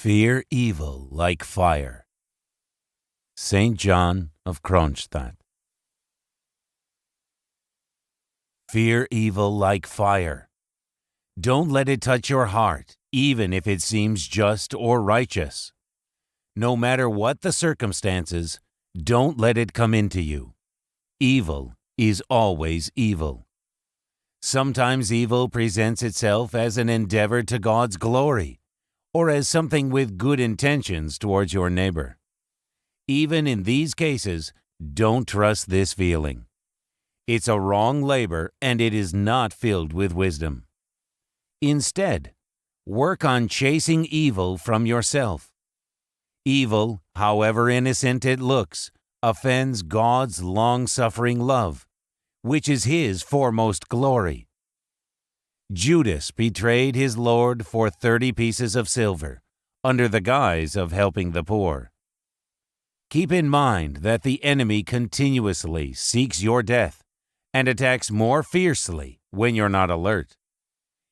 Fear evil like fire. St. John of Kronstadt. Fear evil like fire. Don't let it touch your heart, even if it seems just or righteous. No matter what the circumstances, don't let it come into you. Evil is always evil. Sometimes evil presents itself as an endeavor to God's glory, or as something with good intentions towards your neighbor. Even in these cases, don't trust this feeling. It's a wrong labor and it is not filled with wisdom. Instead, work on chasing evil from yourself. Evil, however innocent it looks, offends God's long-suffering love, which is His foremost glory. Judas betrayed his Lord for 30 pieces of silver, under the guise of helping the poor. Keep in mind that the enemy continuously seeks your death and attacks more fiercely when you're not alert.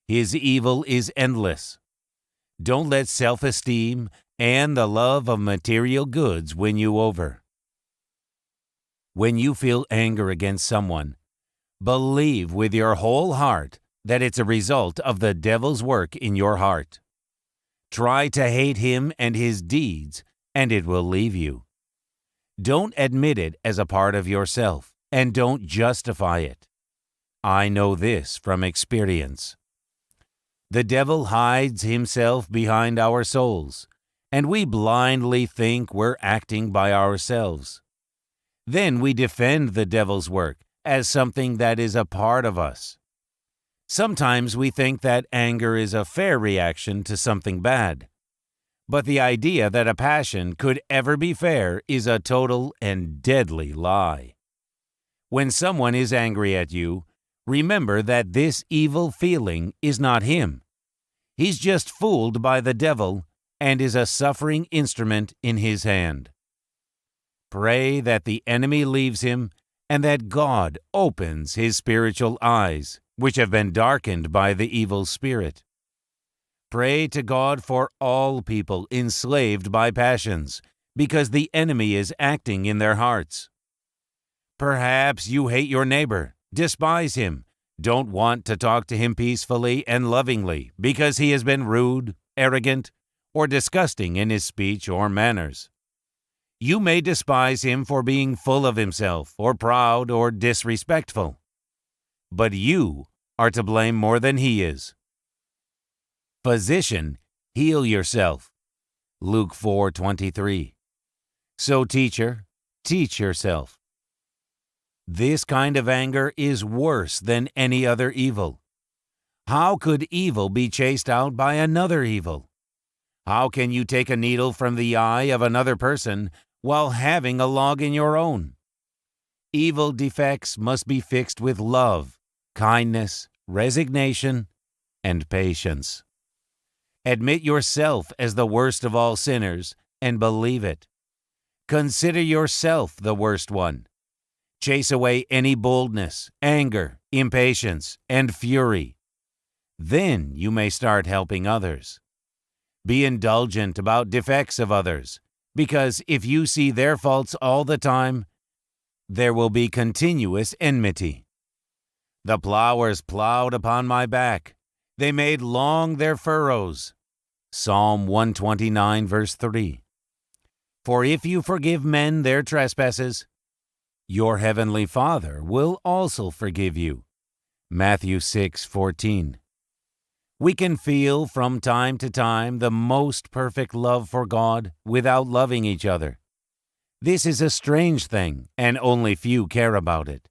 His evil is endless. Don't let self-esteem and the love of material goods win you over. When you feel anger against someone, believe with your whole heart that it's a result of the devil's work in your heart. Try to hate him and his deeds, and it will leave you. Don't admit it as a part of yourself, and don't justify it. I know this from experience. The devil hides himself behind our souls, and we blindly think we're acting by ourselves. Then we defend the devil's work as something that is a part of us. Sometimes we think that anger is a fair reaction to something bad. But the idea that a passion could ever be fair is a total and deadly lie. When someone is angry at you, remember that this evil feeling is not him. He's just fooled by the devil and is a suffering instrument in his hand. Pray that the enemy leaves him and that God opens his spiritual eyes, which have been darkened by the evil spirit. Pray to God for all people enslaved by passions, because the enemy is acting in their hearts. Perhaps you hate your neighbor, despise him, don't want to talk to him peacefully and lovingly because he has been rude, arrogant, or disgusting in his speech or manners. You may despise him for being full of himself, or proud, or disrespectful. But you are to blame more than he is. Physician, heal yourself. Luke 4:23. So teacher, teach yourself. This kind of anger is worse than any other evil. How could evil be chased out by another evil? How can you take a needle from the eye of another person while having a log in your own? Evil defects must be fixed with love, kindness, resignation, and patience. Admit yourself as the worst of all sinners and believe it. Consider yourself the worst one. Chase away any boldness, anger, impatience, and fury. Then you may start helping others. Be indulgent about defects of others, because if you see their faults all the time, there will be continuous enmity. The plowers plowed upon my back. They made long their furrows. Psalm 129, verse 3. For if you forgive men their trespasses, your heavenly Father will also forgive you. Matthew 6:14. We can feel from time to time the most perfect love for God without loving each other. This is a strange thing, and only few care about it.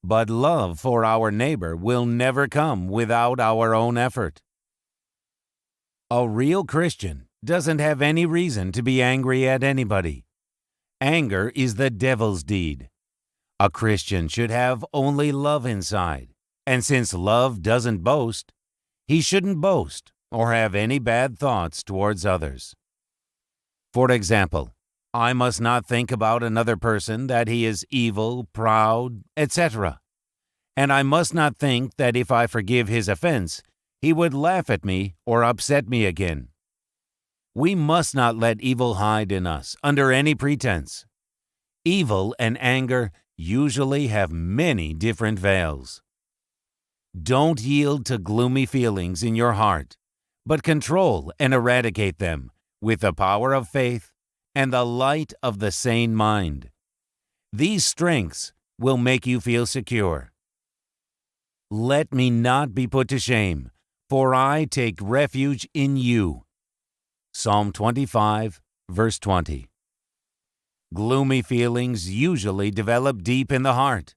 But love for our neighbor will never come without our own effort. A real Christian doesn't have any reason to be angry at anybody. Anger is the devil's deed. A Christian should have only love inside, and since love doesn't boast, he shouldn't boast or have any bad thoughts towards others. For example, I must not think about another person that he is evil, proud, etc. And I must not think that if I forgive his offense, he would laugh at me or upset me again. We must not let evil hide in us under any pretense. Evil and anger usually have many different veils. Don't yield to gloomy feelings in your heart, but control and eradicate them with the power of faith and the light of the sane mind. These strengths will make you feel secure. Let me not be put to shame, for I take refuge in you. Psalm 25, verse 20. Gloomy feelings usually develop deep in the heart.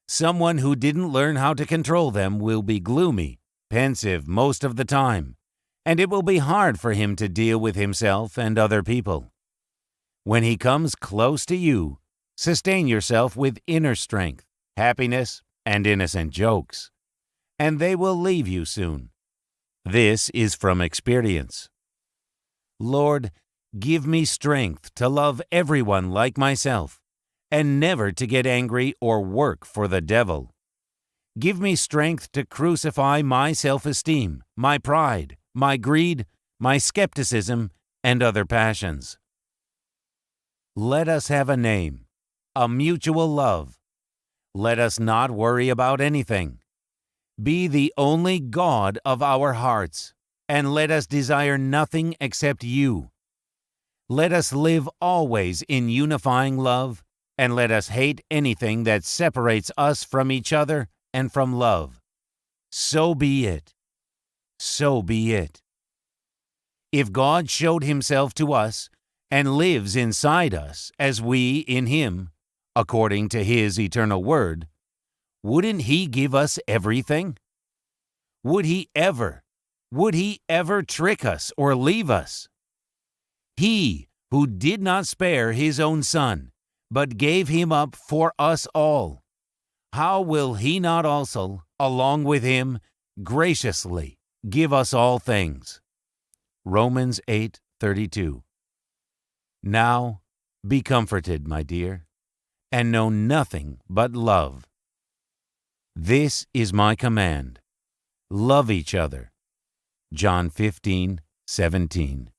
Someone who didn't learn how to control them will be gloomy, pensive most of the time, and it will be hard for him to deal with himself and other people. When he comes close to you, sustain yourself with inner strength, happiness, and innocent jokes, and they will leave you soon. This is from experience. Lord, give me strength to love everyone like myself, and never to get angry or work for the devil. Give me strength to crucify my self-esteem, my pride, my greed, my skepticism, and other passions. Let us have a name, a mutual love. Let us not worry about anything. Be the only God of our hearts, and let us desire nothing except you. Let us live always in unifying love, and let us hate anything that separates us from each other and from love. So be it. So be it. If God showed himself to us and lives inside us as we in him, according to his eternal word, wouldn't he give us everything? Would he ever trick us or leave us? He who did not spare his own son, but gave him up for us all, how will he not also, along with him, graciously give us all things? Romans 8:32. Now, be comforted, my dear, and know nothing but love. This is my command. Love each other. John 15:17.